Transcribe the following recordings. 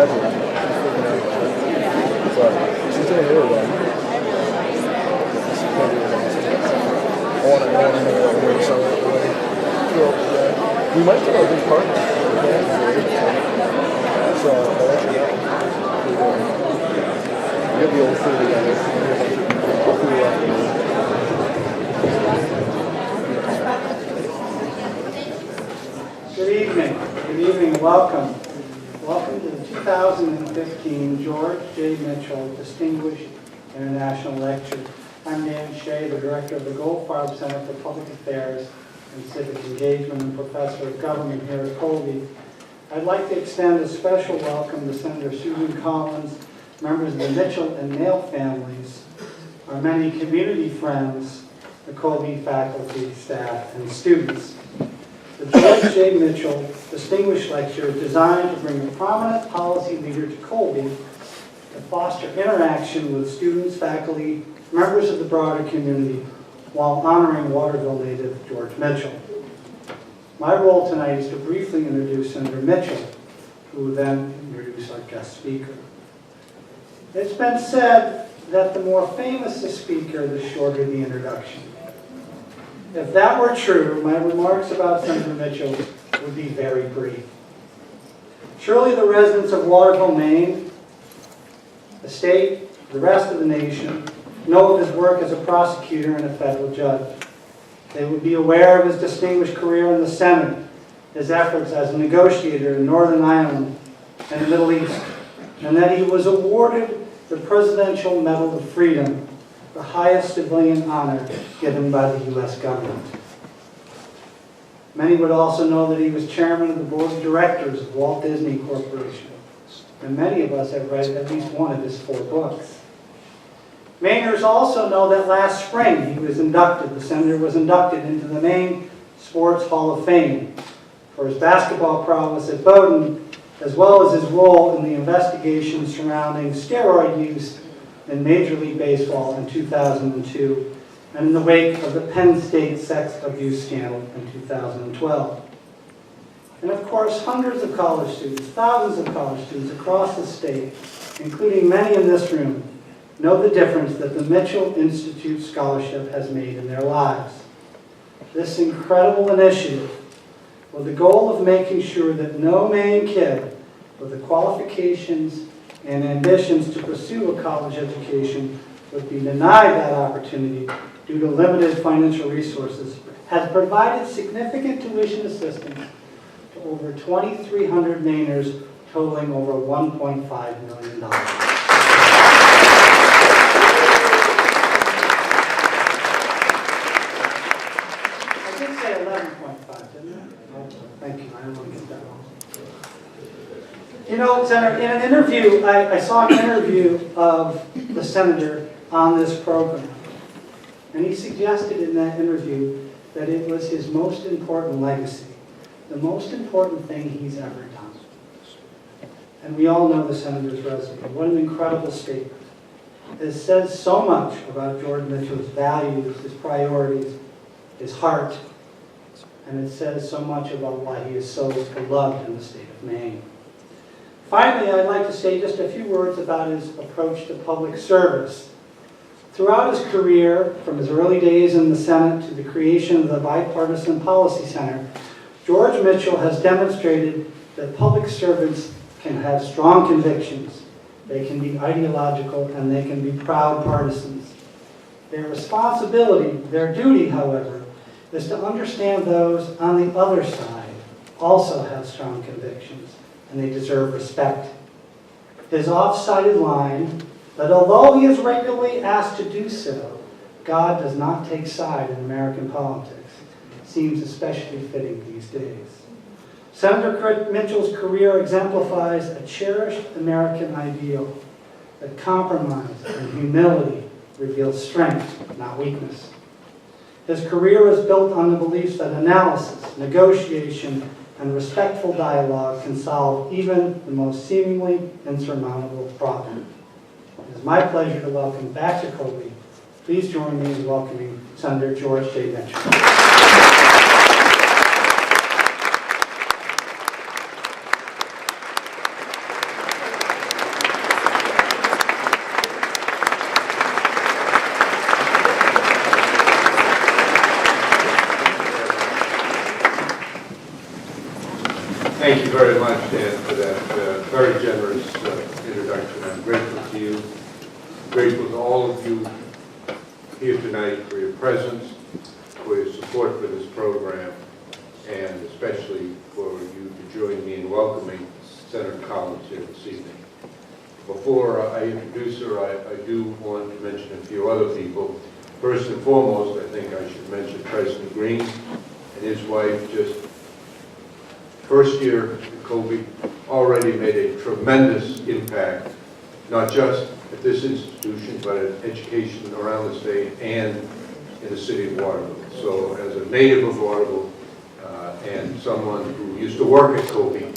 graduating. So she's doing really well. I want to hang out with her. We might get a big partner. So I'll let you know. We'll get the old crew together. Good evening. Good evening. Welcome. Welcome to the 2015 George J. Mitchell Distinguished International Lecture. I'm Dan Shea, the Director of the Goldfarb Center for Public Affairs and Civic Engagement and Professor of Government here at Colby. I'd like to extend a special welcome to Senator Susan Collins, members of the Mitchell and Nail families, our many community friends, the Colby faculty, staff, and students. The George J. Mitchell Distinguished Lecture is designed to bring a prominent policy leader to Colby to foster interaction with students, faculty, members of the broader community, while honoring Waterville native George Mitchell. My role tonight is to briefly introduce Senator Mitchell, who will then introduce our guest speaker. It's been said that the more famous the speaker, the shorter the introduction. If that were true, my remarks about Senator Mitchell would be very brief. Surely the residents of Waterville, Maine, the state, the rest of the nation, know of his work as a prosecutor and a federal judge. They would be aware of his distinguished career in the Senate, his efforts as a negotiator in Northern Ireland and the Middle East, and that he was awarded the Presidential Medal of Freedom, the highest civilian honor given by the U.S. government. Many would also know that he was chairman of the board of directors of Walt Disney Corporation, and many of us have read at least one of his 4 books. Mainers also know that last spring the senator was inducted into the Maine Sports Hall of Fame for his basketball prowess at Bowdoin, as well as his role in the investigation surrounding steroid use in Major League Baseball in 2002, and in the wake of the Penn State sex abuse scandal in 2012. And of course, hundreds of college students, thousands of college students across the state, including many in this room, know the difference that the Mitchell Institute Scholarship has made in their lives. This incredible initiative, with the goal of making sure that no Maine kid with the qualifications and ambitions to pursue a college education would be denied that opportunity due to limited financial resources, has provided significant tuition assistance to over 2,300 Mainers, totaling over $1.5 million. I did say 11.5, didn't I? Oh, thank you. I didn't want to get that wrong. You know, Senator, in an interview, I saw an interview of the senator on this program. And he suggested in that interview that it was his most important legacy, the most important thing he's ever done. And we all know the senator's resume. What an incredible statement. It says so much about George Mitchell's values, his priorities, his heart, and it says so much about why he is so beloved in the state of Maine. Finally, I'd like to say just a few words about his approach to public service. Throughout his career, from his early days in the Senate to the creation of the Bipartisan Policy Center, George Mitchell has demonstrated that public servants can have strong convictions, they can be ideological, and they can be proud partisans. Their responsibility, their duty, however, is to understand those on the other side also have strong convictions, and they deserve respect. His oft-cited line, that although he is regularly asked to do so, God does not take side in American politics, seems especially fitting these days. Senator Mitchell's career exemplifies a cherished American ideal that compromise and humility reveals strength, not weakness. His career is built on the beliefs that analysis, negotiation, and respectful dialogue can solve even the most seemingly insurmountable problem. It is my pleasure to welcome back to Colby. Please join me in welcoming Senator George J. Mitchell. Thank you very much, Dan, for that very generous introduction. I'm grateful to you, grateful to all of you here tonight for your presence, for your support for this program, and especially for you to join me in welcoming Senator Collins here this evening. Before I introduce her, I do want to mention a few other people. First and foremost, I think I should mention President Green and his wife. Just first year at Colby, already made a tremendous impact, not just at this institution, but at education around the state and in the city of Waterville. So as a native of Waterville and someone who used to work at Colby,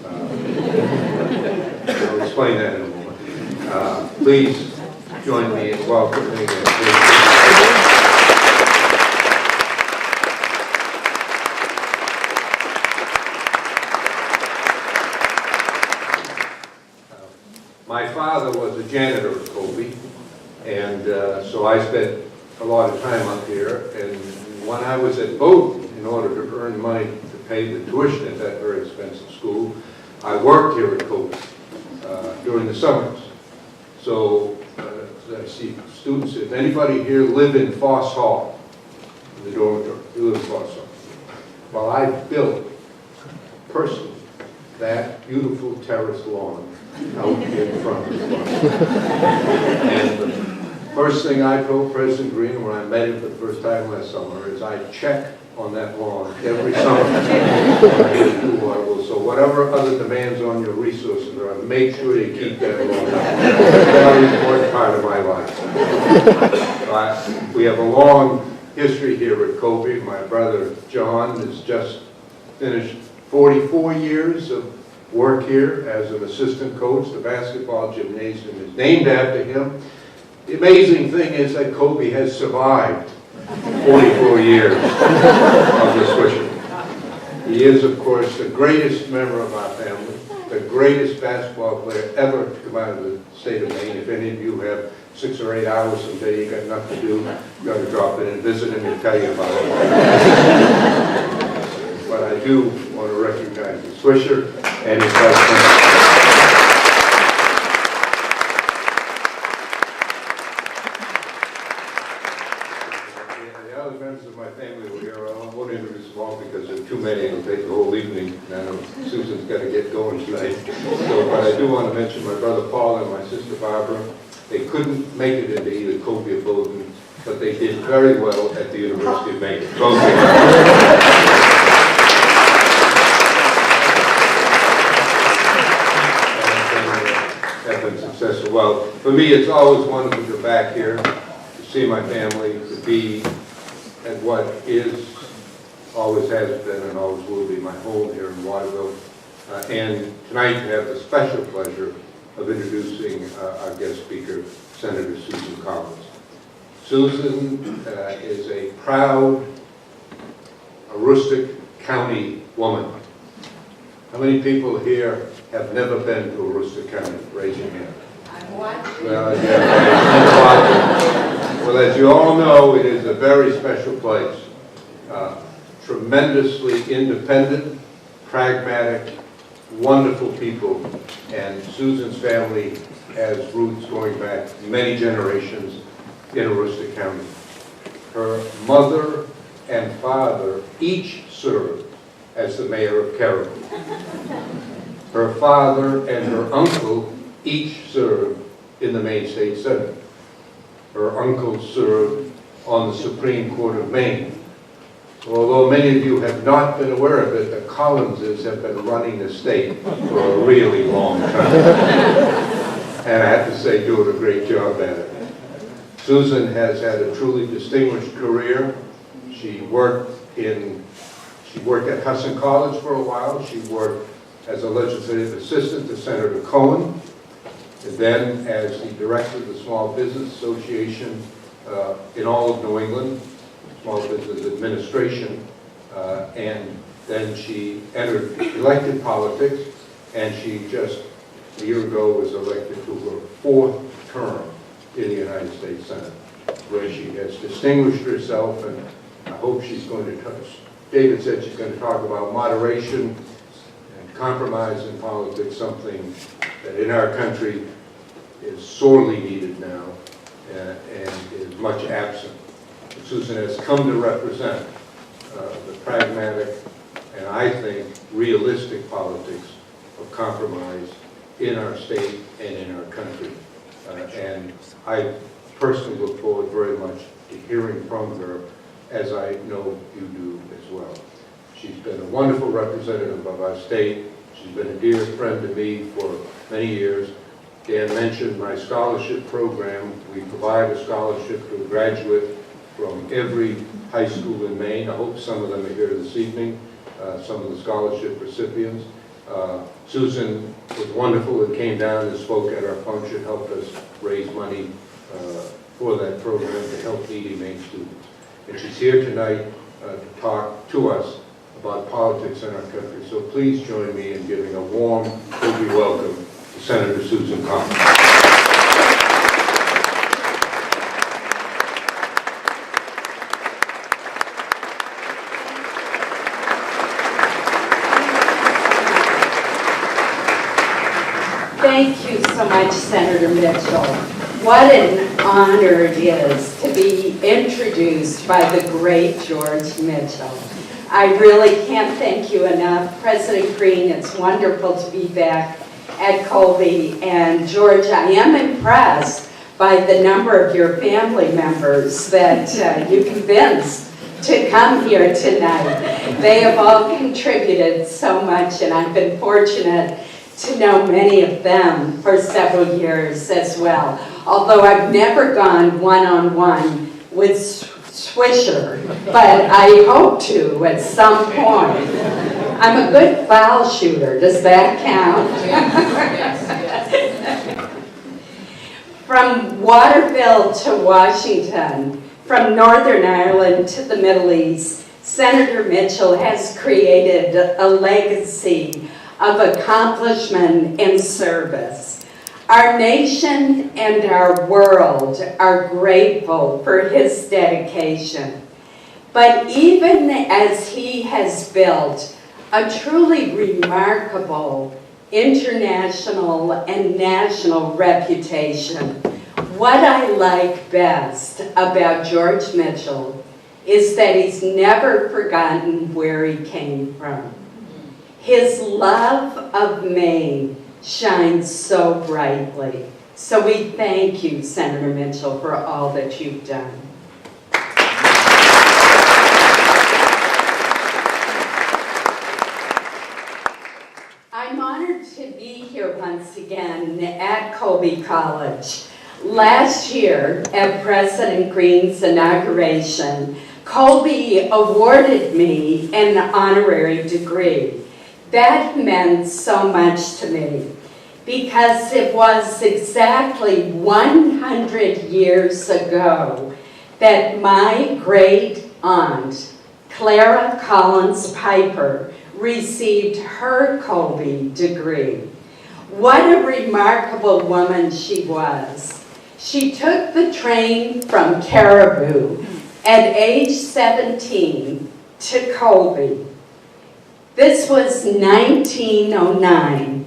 I'll explain that in a moment. Please join me in welcoming my father was a janitor at Colby, and so I spent a lot of time up here. And when I was at Bowdoin, in order to earn money to pay the tuition at that very expensive school, I worked here at Colby during the summers. So I see students, if anybody here live in Foss Hall, in the dormitory, you live in Foss Hall. Well, I built, personally, that beautiful terrace lawn out in front of the farm. And the first thing I told President Green when I met him for the first time last summer is I check on that lawn every summer. So whatever other demands on your resources are, make sure you keep that lawn up. It's a very important part of my life. We have a long history here at Colby. My brother John has just finished 44 years of work here as an assistant coach. The basketball gymnasium is named after him. The amazing thing is that Colby has survived 44 years of the Swisher. He is, of course, the greatest member of our family, the greatest basketball player ever to come out of the state of Maine. If any of you have 6 or 8 hours someday, you got nothing to do, you got to drop in and visit him and tell you about it. But I do want to recognize the Swisher and his vice president. The other members of my family were here. I won't introduce them all because there are too many. It'll take the whole evening. And I know Susan's got to get going tonight. So, but I do want to mention my brother Paul and my sister Barbara. They couldn't make it into either Colby or Bowdoin, but they did very well at the University of Maine. Both have been successful. Well, for me, it's always wonderful to go back here, to see my family, to be at what is, always has been, and always will be my home here in Waterville. And tonight, to have the special pleasure of introducing our guest speaker, Senator Susan Collins. Susan is a proud Aroostook County woman. How many people here have never been to Aroostook County? Raise your hand. Well, yeah, well, as you all know, it is a very special place. Tremendously independent, pragmatic, wonderful people, and Susan's family has roots going back many generations in Aroostook County. Her mother and father each served as the mayor of Caribou. Her father and her uncle each served in the Maine State Senate. Her uncle served on the Supreme Court of Maine. So although many of you have not been aware of it, the Collinses have been running the state for a really long time. And I have to say, doing a great job at it. Susan has had a truly distinguished career. She worked at Hudson College for a while. She worked as a legislative assistant to Senator Cohen, and then as the director of the Small Business Association in all of New England, Small Business Administration, and then she entered elected politics, and she just a year ago was elected to her 4th term in the United States Senate, where she has distinguished herself, and I hope she's going to touch. David said she's going to talk about moderation and compromise in politics, something that in our country is sorely needed now and is much absent. Susan has come to represent the pragmatic and I think realistic politics of compromise in our state and in our country. And I personally look forward very much to hearing from her, as I know you do as well. She's been a wonderful representative of our state. She's been a dear friend to me for many years. Dan mentioned my scholarship program. We provide a scholarship to a graduate from every high school in Maine. I hope some of them are here this evening, some of the scholarship recipients. Susan was wonderful and came down and spoke at our function, helped us raise money for that program to help needy Maine students. And she's here tonight to talk to us about politics in our country. So please join me in giving a warm, Colby welcome to Senator Susan Collins. Thank you so much, Senator Mitchell. What an honor it is to be introduced by the great George Mitchell. I really can't thank you enough. President Green, it's wonderful to be back at Colby. And George, I am impressed by the number of your family members that you convinced to come here tonight. They have all contributed so much, and I've been fortunate to know many of them for several years as well. Although I've never gone one-on-one with Swisher, but I hope to at some point. I'm a good foul shooter. Does that count? From Waterville to Washington, from Northern Ireland to the Middle East, Senator Mitchell has created a legacy of accomplishment and service. Our nation and our world are grateful for his dedication. But even as he has built a truly remarkable international and national reputation, what I like best about George Mitchell is that he's never forgotten where he came from. His love of Maine shines so brightly. So we thank you, Senator Mitchell, for all that you've done. I'm honored to be here once again at Colby College. Last year, at President Green's inauguration, Colby awarded me an honorary degree. That meant so much to me because it was exactly 100 years ago that my great aunt, Clara Collins Piper, received her Colby degree. What a remarkable woman she was. She took the train from Caribou at age 17 to Colby. This was 1909.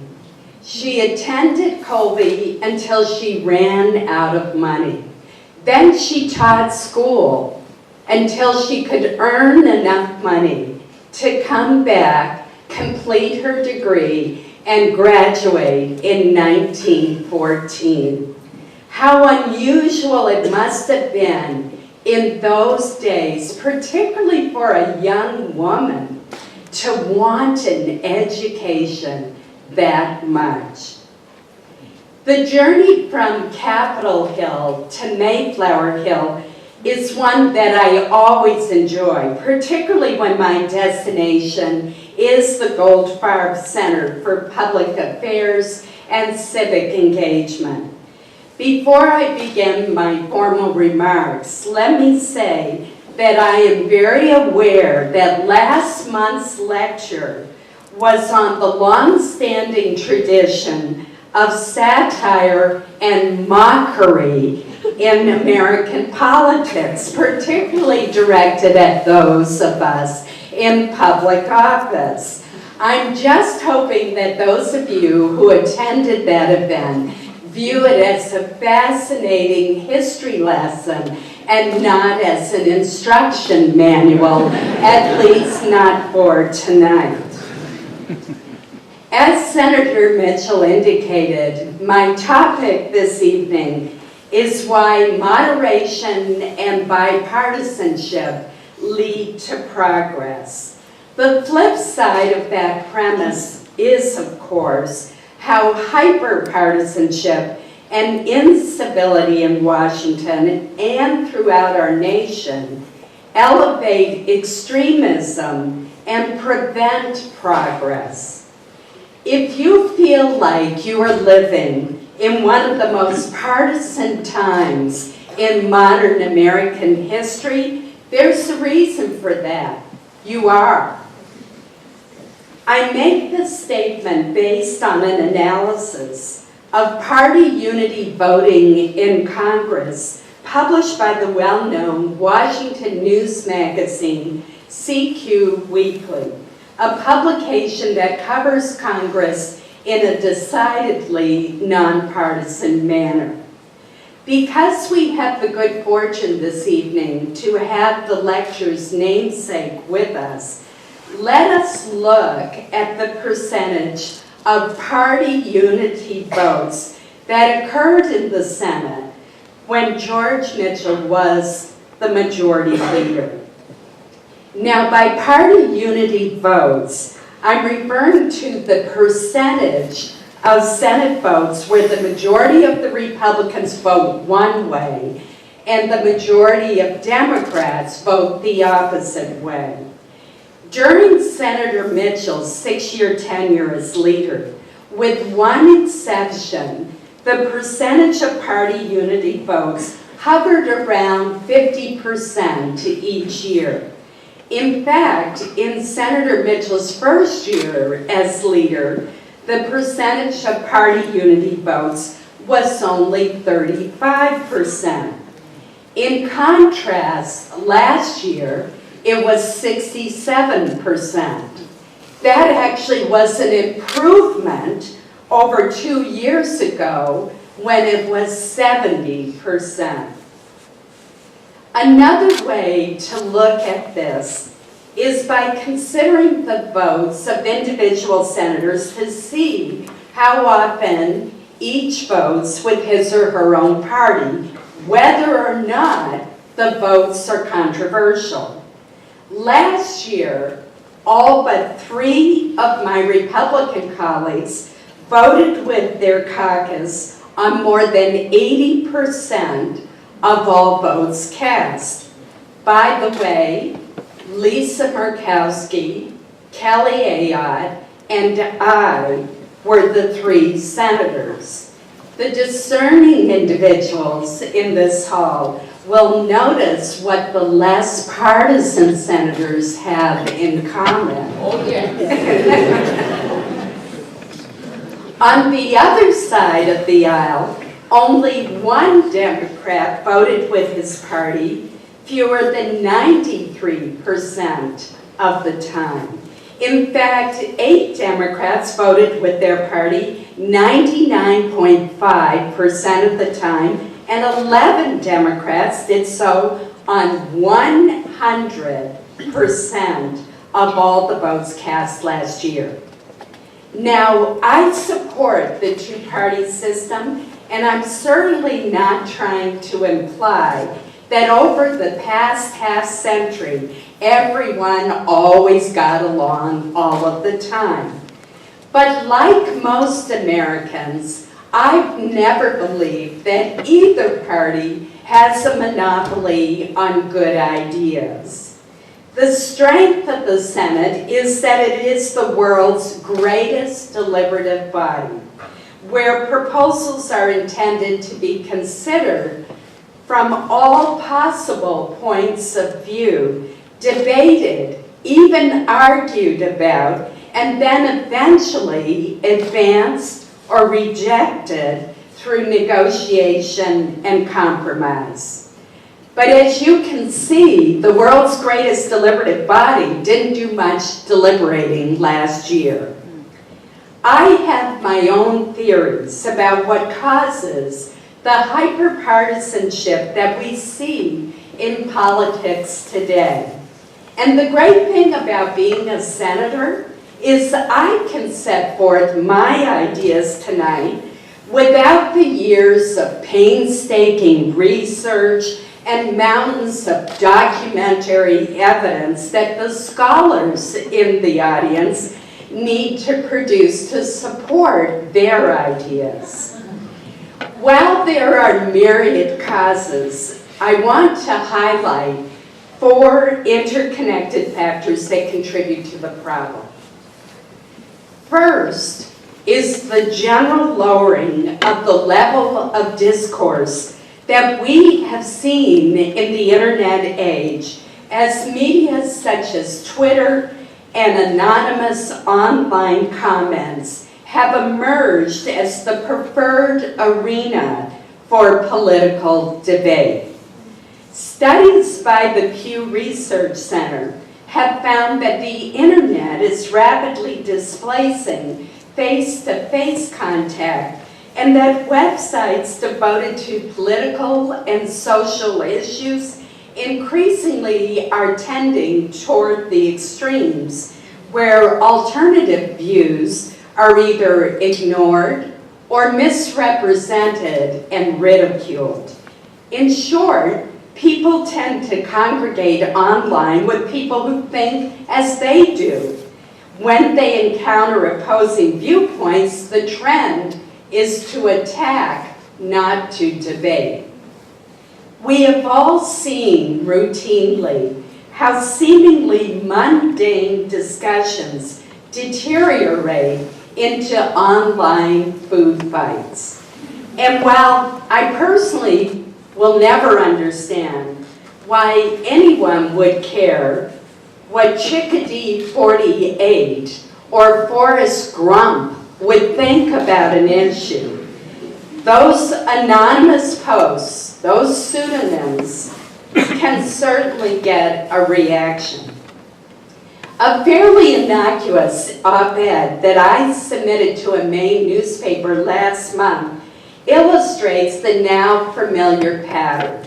She attended Colby until she ran out of money. Then she taught school until she could earn enough money to come back, complete her degree, and graduate in 1914. How unusual it must have been in those days, particularly for a young woman, to want an education that much. The journey from Capitol Hill to Mayflower Hill is one that I always enjoy, particularly when my destination is the Goldfarb Center for Public Affairs and Civic Engagement. Before I begin my formal remarks, let me say that I am very aware that last month's lecture was on the long-standing tradition of satire and mockery in American politics, particularly directed at those of us in public office. I'm just hoping that those of you who attended that event view it as a fascinating history lesson and not as an instruction manual, at least not for tonight. As Senator Mitchell indicated, my topic this evening is why moderation and bipartisanship lead to progress. The flip side of that premise is, of course, how hyper-partisanship and instability in Washington and throughout our nation elevate extremism and prevent progress. If you feel like you are living in one of the most partisan times in modern American history, there's a reason for that. You are. I make this statement based on an analysis of party unity voting in Congress published by the well-known Washington news magazine CQ Weekly, a publication that covers Congress in a decidedly nonpartisan manner. Because we have the good fortune this evening to have the lecture's namesake with us, let us look at the percentage of party unity votes that occurred in the Senate when George Mitchell was the majority leader. Now, by party unity votes, I'm referring to the percentage of Senate votes where the majority of the Republicans vote one way and the majority of Democrats vote the opposite way. During Senator Mitchell's 6-year tenure as leader, with one exception, the percentage of party unity votes hovered around 50% each year. In fact, in Senator Mitchell's first year as leader, the percentage of party unity votes was only 35%. In contrast, last year, it was 67%. That actually was an improvement over 2 years ago when it was 70%. Another way to look at this is by considering the votes of individual senators to see how often each votes with his or her own party, whether or not the votes are controversial. Last year, all but 3 of my Republican colleagues voted with their caucus on more than 80% of all votes cast. By the way, Lisa Murkowski, Kelly Ayotte, and I were the 3 senators. The discerning individuals in this hall will notice what the less partisan senators have in common. Oh, yeah. On the other side of the aisle, only 1 Democrat voted with his party fewer than 93% of the time. In fact, 8 Democrats voted with their party 99.5% of the time, and 11 Democrats did so on 100% of all the votes cast last year. Now, I support the 2-party system, and I'm certainly not trying to imply that over the past half-century, everyone always got along all of the time. But like most Americans, I've never believed that either party has a monopoly on good ideas. The strength of the Senate is that it is the world's greatest deliberative body, where proposals are intended to be considered from all possible points of view, debated, even argued about, and then eventually advanced or rejected through negotiation and compromise. But as you can see, the world's greatest deliberative body didn't do much deliberating last year. I have my own theories about what causes the hyperpartisanship that we see in politics today. And the great thing about being a senator is I can set forth my ideas tonight without the years of painstaking research and mountains of documentary evidence that the scholars in the audience need to produce to support their ideas. While there are myriad causes, I want to highlight 4 interconnected factors that contribute to the problem. First is the general lowering of the level of discourse that we have seen in the internet age as media such as Twitter and anonymous online comments have emerged as the preferred arena for political debate. Studies by the Pew Research Center have found that the internet is rapidly displacing face-to-face contact, and that websites devoted to political and social issues increasingly are tending toward the extremes, where alternative views are either ignored or misrepresented and ridiculed. In short, people tend to congregate online with people who think as they do. When they encounter opposing viewpoints, the trend is to attack, not to debate. We have all seen routinely how seemingly mundane discussions deteriorate into online food fights. And while I personally will never understand why anyone would care what Chickadee 48 or Forrest Grump would think about an issue, those anonymous posts, those pseudonyms, can certainly get a reaction. A fairly innocuous op-ed that I submitted to a Maine newspaper last month illustrates the now familiar pattern.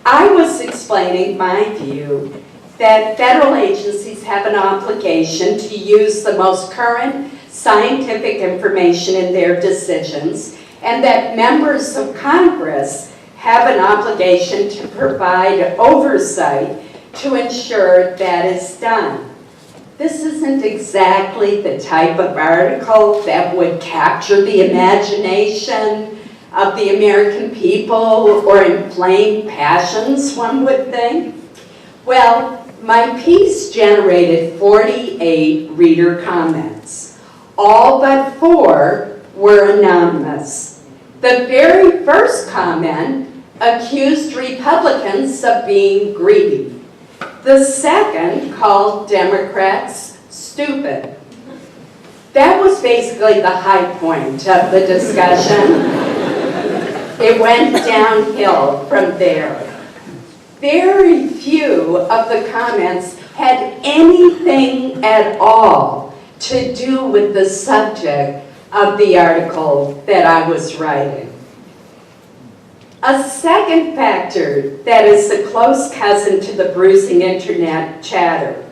I was explaining my view that federal agencies have an obligation to use the most current scientific information in their decisions, and that members of Congress have an obligation to provide oversight to ensure that is done. This isn't exactly the type of article that would capture the imagination of the American people or inflame passions, one would think. Well, my piece generated 48 reader comments. All but 4 were anonymous. The very first comment accused Republicans of being greedy. The second called Democrats stupid. That was basically the high point of the discussion. It went downhill from there. Very few of the comments had anything at all to do with the subject of the article that I was writing. A second factor that is a close cousin to the bruising internet chatter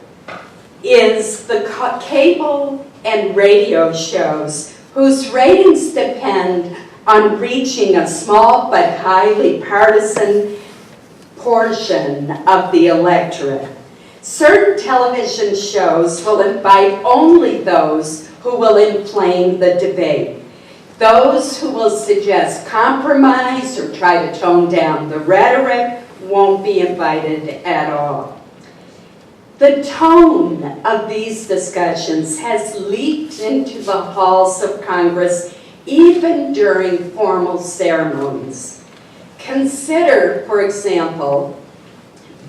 is the cable and radio shows whose ratings depend on reaching a small but highly partisan portion of the electorate. Certain television shows will invite only those who will inflame the debate. Those who will suggest compromise or try to tone down the rhetoric won't be invited at all. The tone of these discussions has leaked into the halls of Congress even during formal ceremonies. Consider, for example,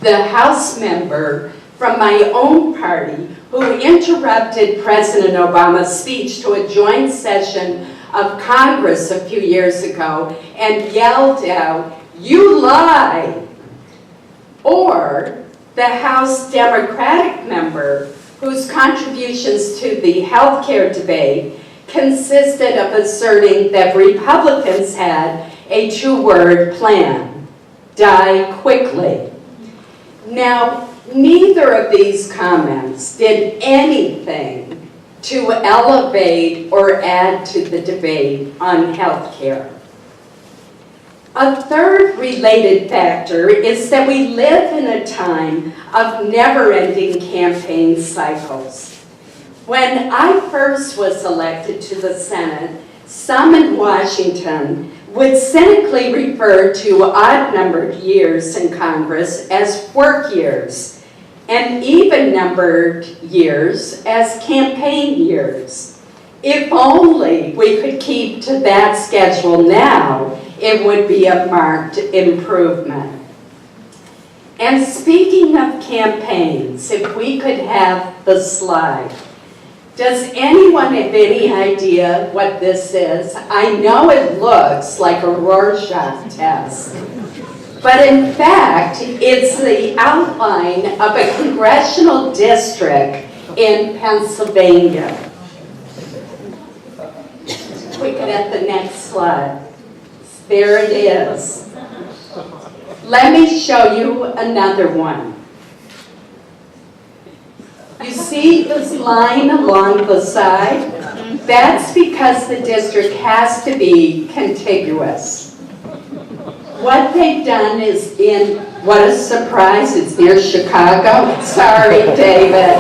the House member from my own party who interrupted President Obama's speech to a joint session of Congress a few years ago and yelled out, "You lie!" or the House Democratic member whose contributions to the healthcare debate consisted of asserting that Republicans had a two-word plan: die quickly. Now, neither of these comments did anything to elevate or add to the debate on healthcare. A third related factor is that we live in a time of never-ending campaign cycles. When I first was elected to the Senate, some in Washington would cynically refer to odd-numbered years in Congress as work years, and even-numbered years as campaign years. If only we could keep to that schedule now, it would be a marked improvement. And speaking of campaigns, if we could have the slide. Does anyone have any idea what this is? I know it looks like a Rorschach test, but in fact, it's the outline of a congressional district in Pennsylvania. We can at the next slide. There it is. Let me show you another one. You see this line along the side? That's because the district has to be contiguous. What they've done is what a surprise, it's near Chicago. Sorry, David.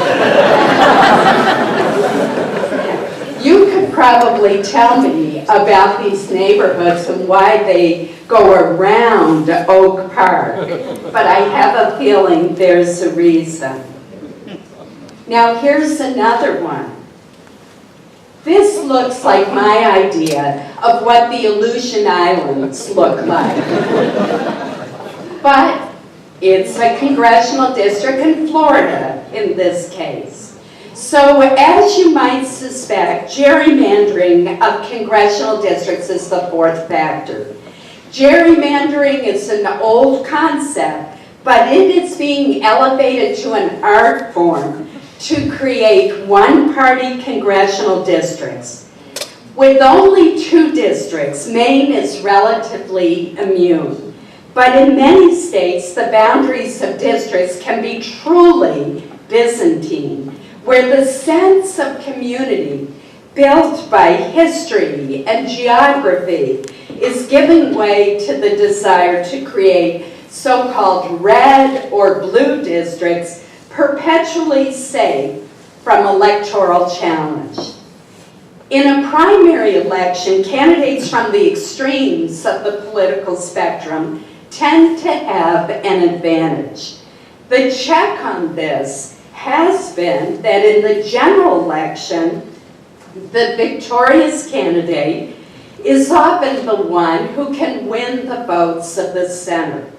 You could probably tell me about these neighborhoods and why they go around Oak Park, but I have a feeling there's a reason. Now here's another one. This looks like my idea of what the Aleutian Islands look like. But it's a congressional district in Florida in this case. So as you might suspect, gerrymandering of congressional districts is the fourth factor. Gerrymandering is an old concept, but it is being elevated to an art form to create one-party congressional districts. With only 2 districts, Maine is relatively immune. But in many states, the boundaries of districts can be truly Byzantine, where the sense of community built by history and geography is giving way to the desire to create so-called red or blue districts perpetually safe from electoral challenge. In a primary election, candidates from the extremes of the political spectrum tend to have an advantage. The check on this has been that in the general election, the victorious candidate is often the one who can win the votes of the center.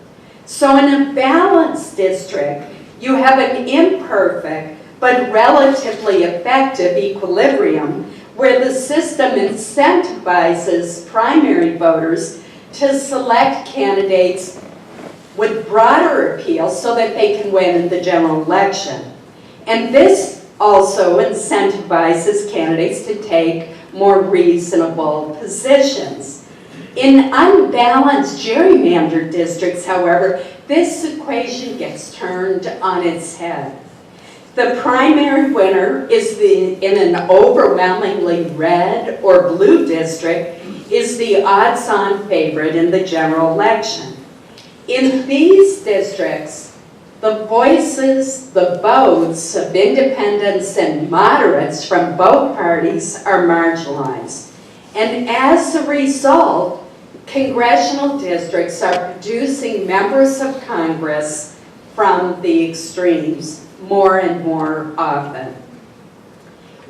So in a balanced district, you have an imperfect but relatively effective equilibrium where the system incentivizes primary voters to select candidates with broader appeal so that they can win in the general election. And this also incentivizes candidates to take more reasonable positions. In unbalanced gerrymandered districts, however, this equation gets turned on its head. The primary winner is in an overwhelmingly red or blue district is the odds-on favorite in the general election. In these districts, the voices, the votes of independents and moderates from both parties are marginalized. And as a result, congressional districts are producing members of Congress from the extremes more and more often.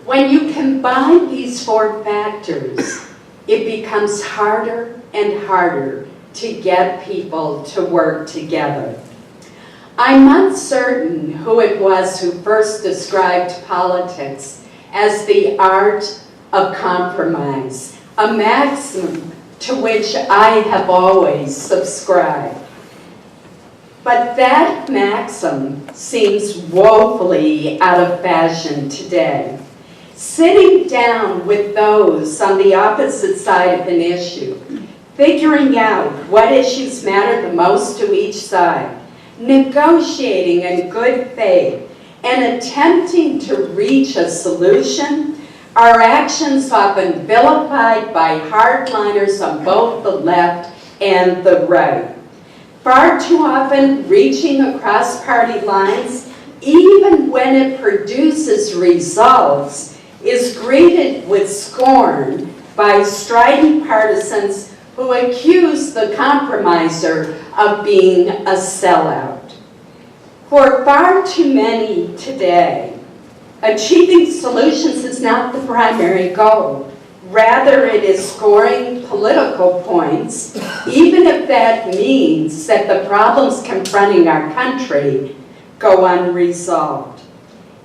When you combine these 4 factors, it becomes harder and harder to get people to work together. I'm uncertain who it was who first described politics as the art of compromise, a maxim to which I have always subscribed. But that maxim seems woefully out of fashion today. Sitting down with those on the opposite side of an issue, figuring out what issues matter the most to each side, negotiating in good faith, and attempting to reach a solution are actions often vilified by hardliners on both the left and the right. Far too often, reaching across party lines, even when it produces results, is greeted with scorn by strident partisans who accuse the compromiser of being a sellout. For far too many today, achieving solutions is not the primary goal. Rather, it is scoring political points, even if that means that the problems confronting our country go unresolved.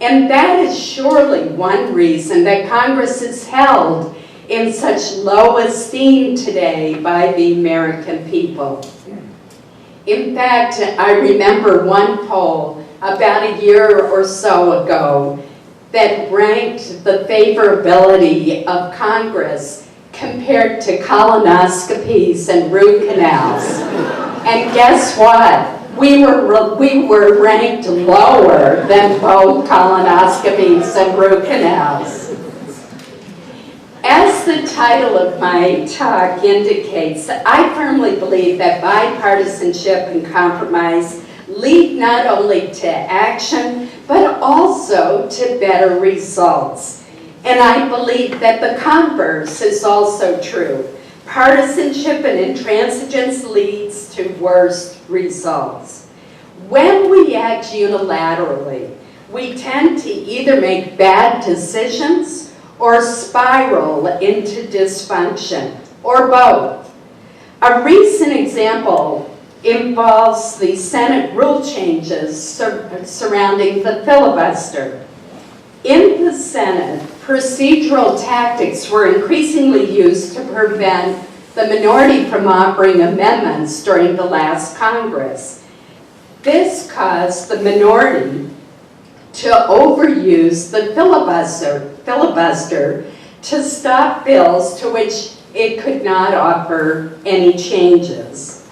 And that is surely one reason that Congress is held in such low esteem today by the American people. In fact, I remember one poll about a year or so ago that ranked the favorability of Congress compared to colonoscopies and root canals. And guess what? We were ranked lower than both colonoscopies and root canals. As the title of my talk indicates, I firmly believe that bipartisanship and compromise lead not only to action, but also to better results. And I believe that the converse is also true. Partisanship and intransigence leads to worse results. When we act unilaterally, we tend to either make bad decisions or spiral into dysfunction, or both. A recent example involves the Senate rule changes surrounding the filibuster. In the Senate, procedural tactics were increasingly used to prevent the minority from offering amendments during the last Congress. This caused the minority to overuse the filibuster to stop bills to which it could not offer any changes.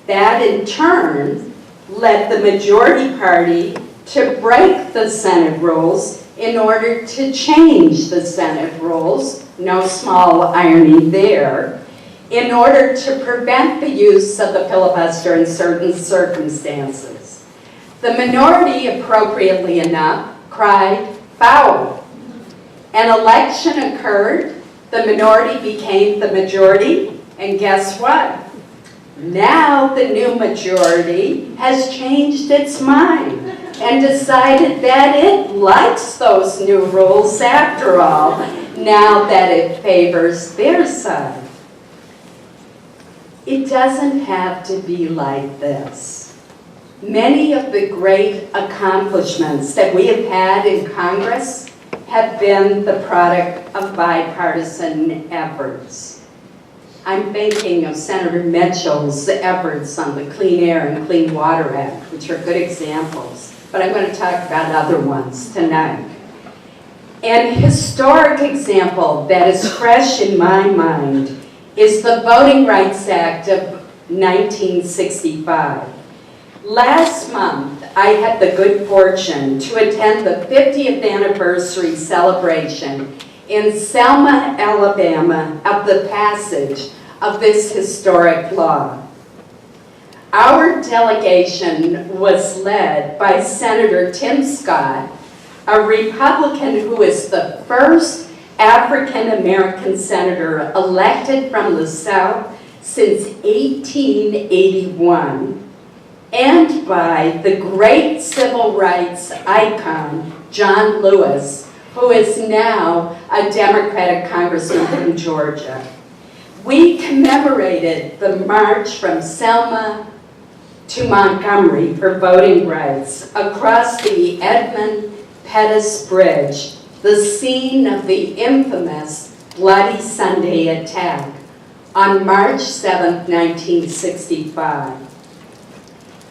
That in turn led the majority party to break the Senate rules in order to change the Senate rules, no small irony there, in order to prevent the use of the filibuster in certain circumstances. The minority, appropriately enough, cried foul. An election occurred, the minority became the majority, and guess what? Now the new majority has changed its mind and decided that it likes those new rules after all, now that it favors their side. It doesn't have to be like this. Many of the great accomplishments that we have had in Congress have been the product of bipartisan efforts. I'm thinking of Senator Mitchell's efforts on the Clean Air and Clean Water Act, which are good examples, but I'm going to talk about other ones tonight. An historic example that is fresh in my mind is the Voting Rights Act of 1965. Last month, I had the good fortune to attend the 50th anniversary celebration in Selma, Alabama, of the passage of this historic law. Our delegation was led by Senator Tim Scott, a Republican who is the first African-American senator elected from the South since 1881, and by the great civil rights icon, John Lewis, who is now a Democratic congressman from Georgia. We commemorated the march from Selma to Montgomery for voting rights across the Edmund Pettus Bridge, the scene of the infamous Bloody Sunday attack on March 7, 1965.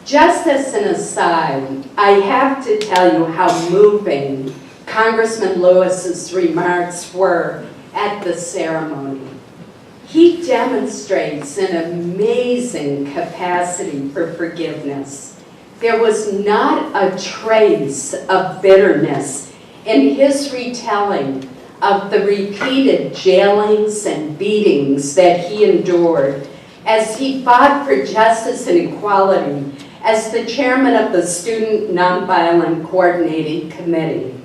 Just as an aside, I have to tell you how moving Congressman Lewis's remarks were at the ceremony. He demonstrates an amazing capacity for forgiveness. There was not a trace of bitterness in his retelling of the repeated jailings and beatings that he endured as he fought for justice and equality as the chairman of the Student Nonviolent Coordinating Committee.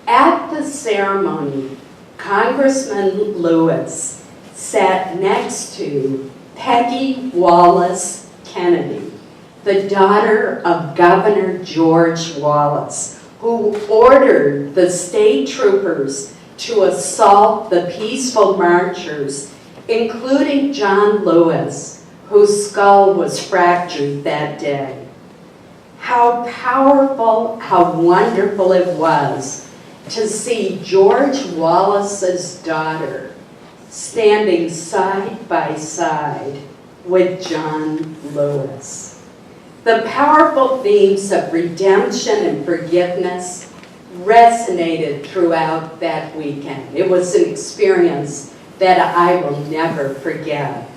At the ceremony, Congressman Lewis sat next to Peggy Wallace Kennedy, the daughter of Governor George Wallace, who ordered the state troopers to assault the peaceful marchers, including John Lewis, whose skull was fractured that day. How powerful, how wonderful it was to see George Wallace's daughter standing side by side with John Lewis. The powerful themes of redemption and forgiveness resonated throughout that weekend. It was an experience that I will never forget.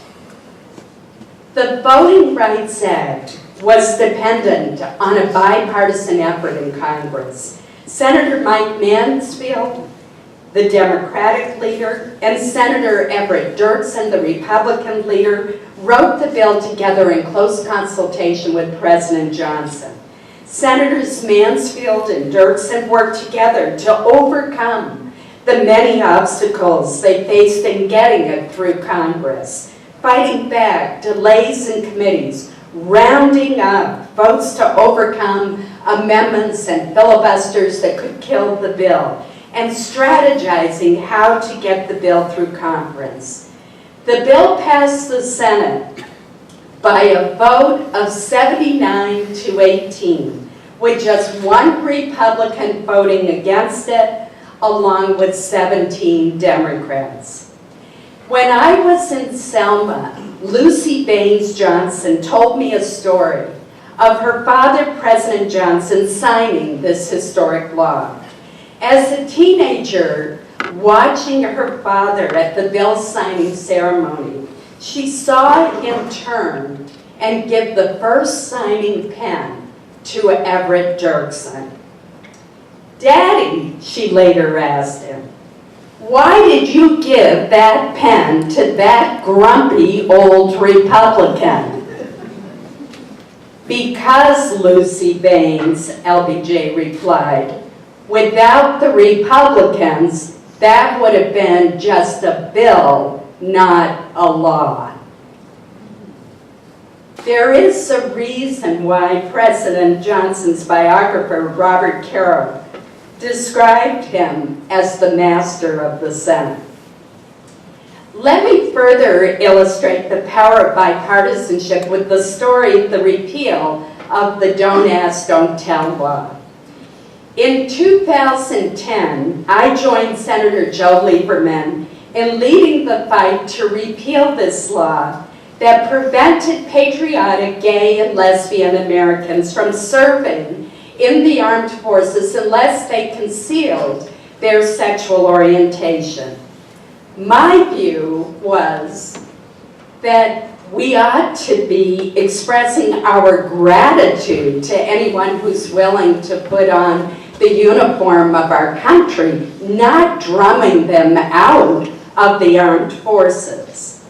The Voting Rights Act was dependent on a bipartisan effort in Congress. Senator Mike Mansfield, the Democratic leader, and Senator Everett Dirksen, the Republican leader, wrote the bill together in close consultation with President Johnson. Senators Mansfield and Dirksen worked together to overcome the many obstacles they faced in getting it through Congress, fighting back delays in committees, rounding up votes to overcome amendments and filibusters that could kill the bill, and strategizing how to get the bill through conference. The bill passed the Senate by a vote of 79 to 18, with just one Republican voting against it, along with 17 Democrats. When I was in Selma, Lucy Baines Johnson told me a story of her father, President Johnson, signing this historic law. As a teenager, watching her father at the bill signing ceremony, she saw him turn and give the first signing pen to Everett Dirksen. "Daddy," she later asked him, "why did you give that pen to that grumpy old Republican?" "Because, Lucy Baines," LBJ replied, "without the Republicans, that would have been just a bill, not a law." There is a reason why President Johnson's biographer, Robert Caro, described him as the master of the Senate. Let me further illustrate the power of bipartisanship with the story of the repeal of the Don't Ask, Don't Tell law. In 2010, I joined Senator Joe Lieberman in leading the fight to repeal this law that prevented patriotic gay and lesbian Americans from serving in the armed forces unless they concealed their sexual orientation. My view was that we ought to be expressing our gratitude to anyone who's willing to put on the uniform of our country, not drumming them out of the armed forces.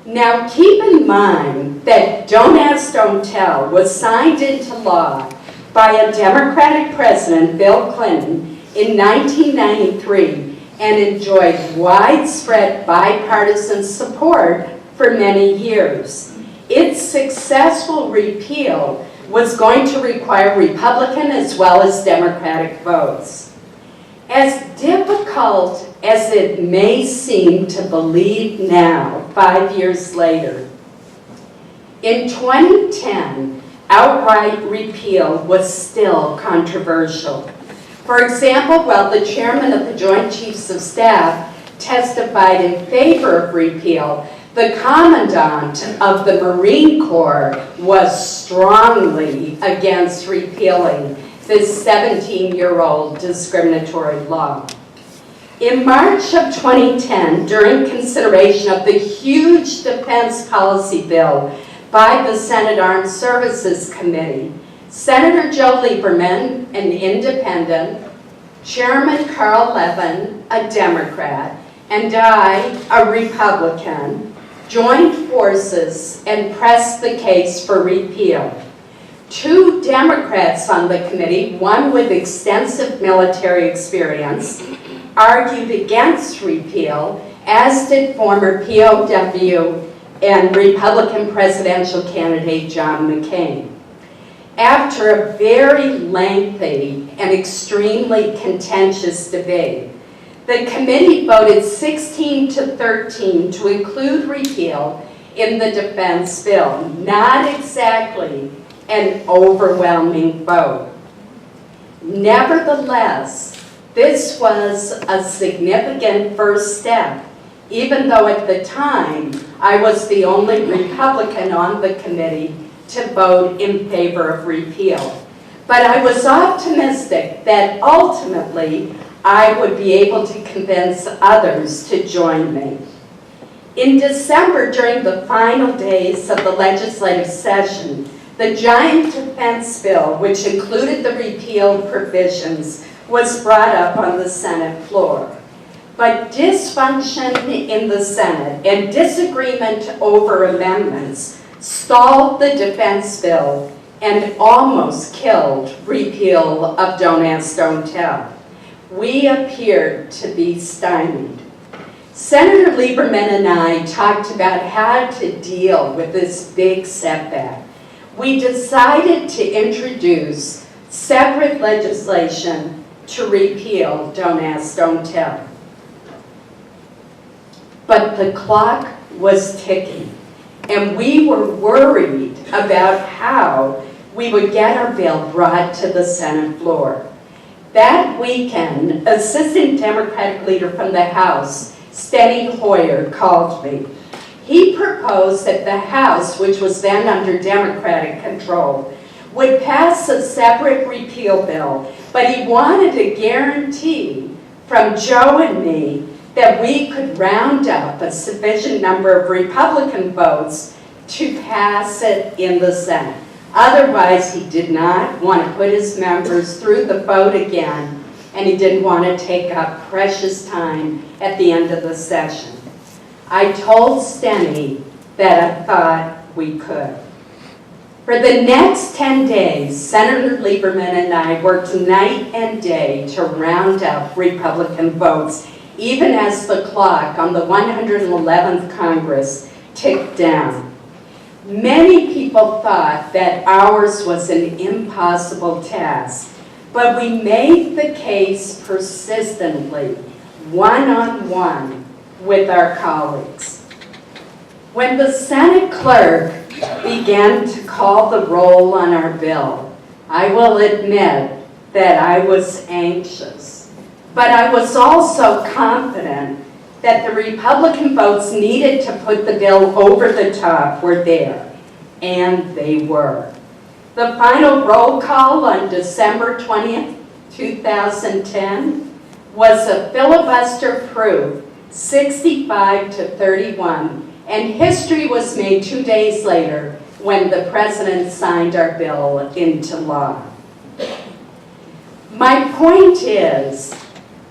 Now keep in mind that Don't Ask, Don't Tell was signed into law by a Democratic president, Bill Clinton, in 1993 and enjoyed widespread bipartisan support for many years. Its successful repeal was going to require Republican as well as Democratic votes. As difficult as it may seem to believe now, 5 years later, in 2010, outright repeal was still controversial. For example, while the chairman of the Joint Chiefs of Staff testified in favor of repeal, The Commandant of the Marine Corps was strongly against repealing this 17-year-old discriminatory law. In March of 2010, during consideration of the huge defense policy bill by the Senate Armed Services Committee, Senator Joe Lieberman, an independent, Chairman Carl Levin, a Democrat, and I, a Republican, joined forces and pressed the case for repeal. Two Democrats on the committee, one with extensive military experience, argued against repeal, as did former POW and Republican presidential candidate John McCain. After a very lengthy and extremely contentious debate, the committee voted 16-13 to include repeal in the defense bill, not exactly an overwhelming vote. Nevertheless, this was a significant first step, even though at the time I was the only Republican on the committee to vote in favor of repeal. But I was optimistic that ultimately I would be able to convince others to join me. In December, during the final days of the legislative session, the giant defense bill, which included the repeal provisions, was brought up on the Senate floor. But dysfunction in the Senate and disagreement over amendments stalled the defense bill and almost killed repeal of Don't Ask, Don't Tell. We appeared to be stymied. Senator Lieberman and I talked about how to deal with this big setback. We decided to introduce separate legislation to repeal Don't Ask, Don't Tell. But the clock was ticking, and we were worried about how we would get our bill brought to the Senate floor. That weekend, Assistant Democratic Leader from the House, Steny Hoyer, called me. He proposed that the House, which was then under Democratic control, would pass a separate repeal bill, but he wanted a guarantee from Joe and me that we could round up a sufficient number of Republican votes to pass it in the Senate. Otherwise, he did not want to put his members through the vote again, and he didn't want to take up precious time at the end of the session. I told Steny that I thought we could. For the next 10 days, Senator Lieberman and I worked night and day to round up Republican votes, even as the clock on the 111th Congress ticked down. Many people thought that ours was an impossible task, but we made the case persistently, one-on-one, with our colleagues. When the Senate clerk began to call the roll on our bill, I will admit that I was anxious, but I was also confident that the Republican votes needed to put the bill over the top were there, and they were. The final roll call on December 20th, 2010 was a filibuster-proof 65-31, and history was made 2 days later when the President signed our bill into law. My point is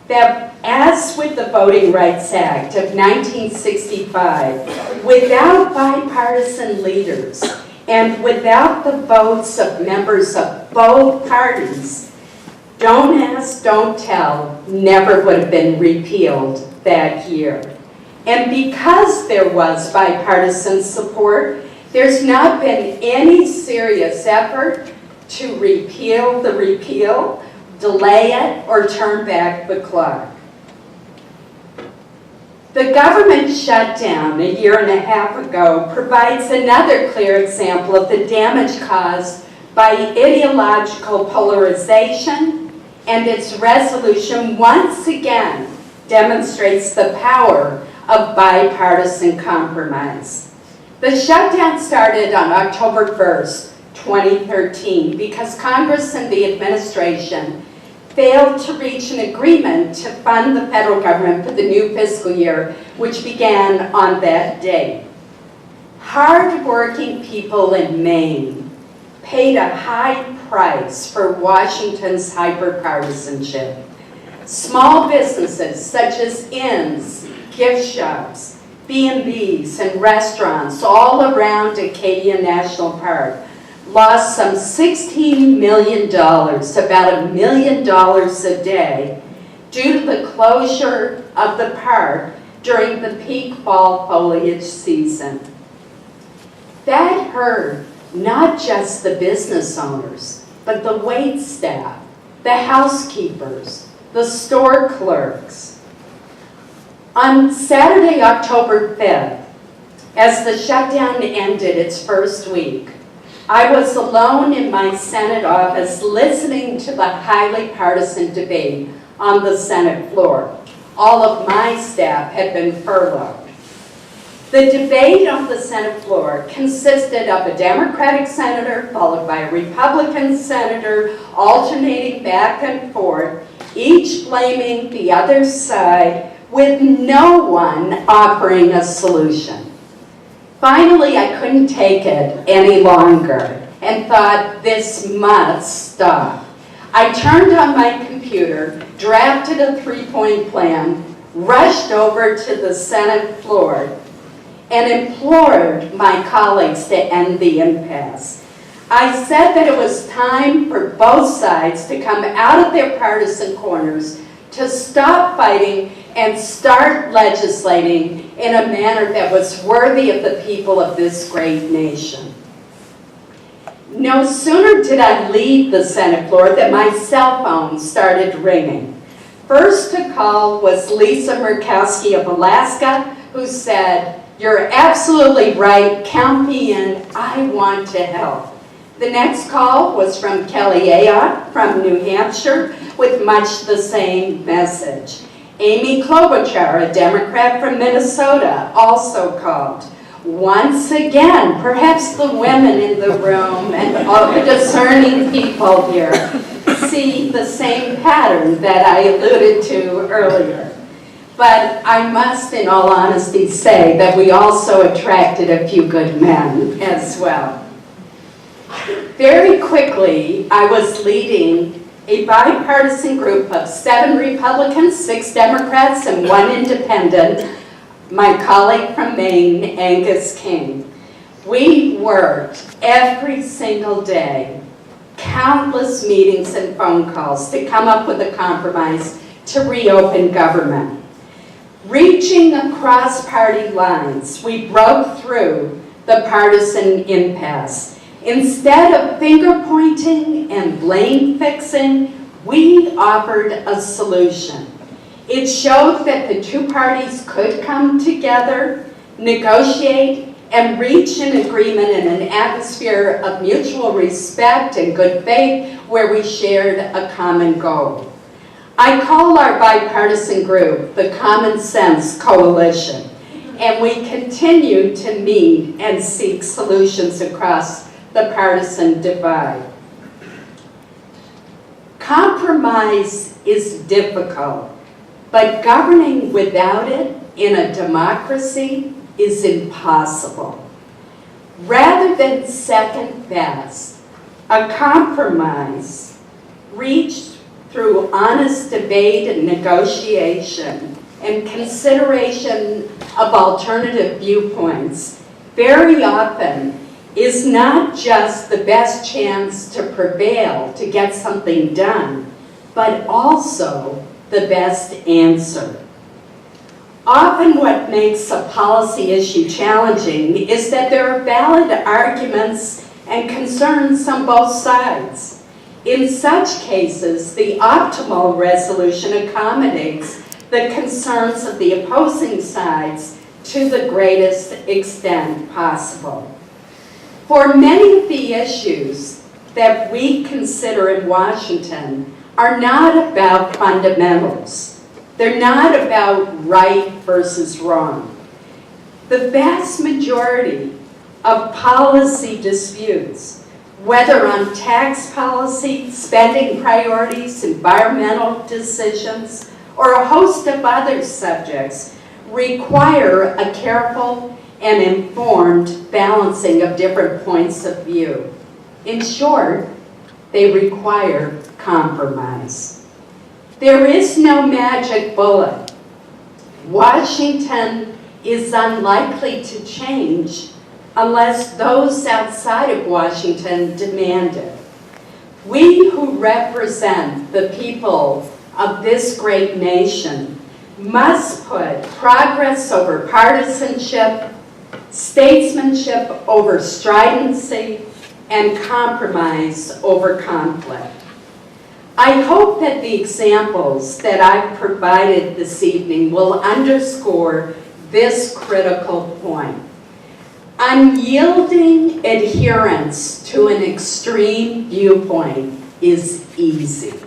that, as with the Voting Rights Act of 1965, without bipartisan leaders and without the votes of members of both parties, Don't Ask, Don't Tell never would have been repealed that year. And because there was bipartisan support, there's not been any serious effort to repeal the repeal, delay it, or turn back the clock. The government shutdown a year and a half ago provides another clear example of the damage caused by ideological polarization, and its resolution once again demonstrates the power of bipartisan compromise. The shutdown started on October 1st, 2013, because Congress and the administration failed to reach an agreement to fund the federal government for the new fiscal year, which began on that day. Hard-working people in Maine paid a high price for Washington's hyperpartisanship. Small businesses such as inns, gift shops, B&Bs, and restaurants all around Acadia National Park lost some $16 million, about $1 million a day, due to the closure of the park during the peak fall foliage season. That hurt not just the business owners, but the wait staff, the housekeepers, the store clerks. On Saturday, October 5th, as the shutdown ended its first week, I was alone in my Senate office listening to the highly partisan debate on the Senate floor. All of my staff had been furloughed. The debate on the Senate floor consisted of a Democratic senator followed by a Republican senator, alternating back and forth, each blaming the other side, with no one offering a solution. Finally, I couldn't take it any longer and thought, this must stop. I turned on my computer, drafted a three-point plan, rushed over to the Senate floor, and implored my colleagues to end the impasse. I said that it was time for both sides to come out of their partisan corners, to stop fighting and start legislating in a manner that was worthy of the people of this great nation. No sooner did I leave the Senate floor than my cell phone started ringing. First to call was Lisa Murkowski of Alaska, who said, "You're absolutely right, count me in, I want to help." The next call was from Kelly Ayotte from New Hampshire with much the same message. Amy Klobuchar, a Democrat from Minnesota, also called. Once again, perhaps the women in the room and all the discerning people here see the same pattern that I alluded to earlier. But I must, in all honesty, say that we also attracted a few good men as well. Very quickly, I was leading a bipartisan group of 7 Republicans, 6 Democrats, and 1 independent, my colleague from Maine, Angus King. We worked every single day, countless meetings and phone calls to come up with a compromise to reopen government. Reaching across party lines, we broke through the partisan impasse. Instead of finger pointing and blame fixing, we offered a solution. It showed that the two parties could come together, negotiate, and reach an agreement in an atmosphere of mutual respect and good faith where we shared a common goal. I call our bipartisan group the Common Sense Coalition, and we continue to meet and seek solutions across the partisan divide. Compromise is difficult, but governing without it in a democracy is impossible. Rather than second best, a compromise reached through honest debate and negotiation and consideration of alternative viewpoints very often is not just the best chance to prevail, to get something done, but also the best answer. Often what makes a policy issue challenging is that there are valid arguments and concerns on both sides. In such cases, the optimal resolution accommodates the concerns of the opposing sides to the greatest extent possible. For many of the issues that we consider in Washington are not about fundamentals. They're not about right versus wrong. The vast majority of policy disputes, whether on tax policy, spending priorities, environmental decisions, or a host of other subjects, require a careful and informed balancing of different points of view. In short, they require compromise. There is no magic bullet. Washington is unlikely to change unless those outside of Washington demand it. We who represent the people of this great nation must put progress over partisanship, statesmanship over stridency, and compromise over conflict. I hope that the examples that I've provided this evening will underscore this critical point. Unyielding adherence to an extreme viewpoint is easy.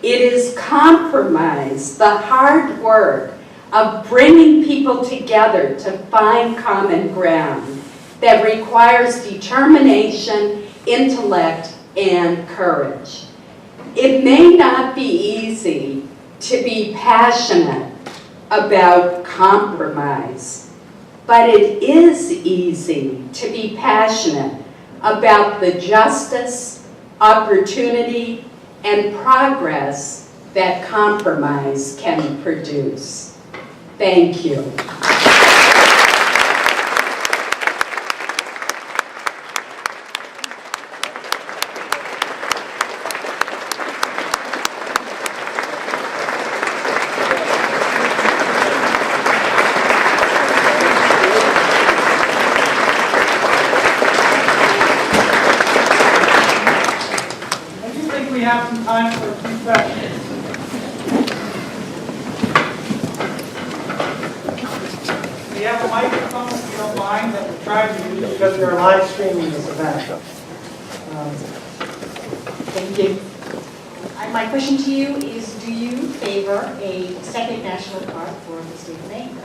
It is compromise, the hard work of bringing people together to find common ground, that requires determination, intellect, and courage. It may not be easy to be passionate about compromise, but it is easy to be passionate about the justice, opportunity, and progress that compromise can produce. Thank you. We have some time for a few questions. We have a microphone, if you don't mind, that we're trying to use because we're live streaming this event. Thank you. My question to you is, do you favor a second national park for the state of Maine?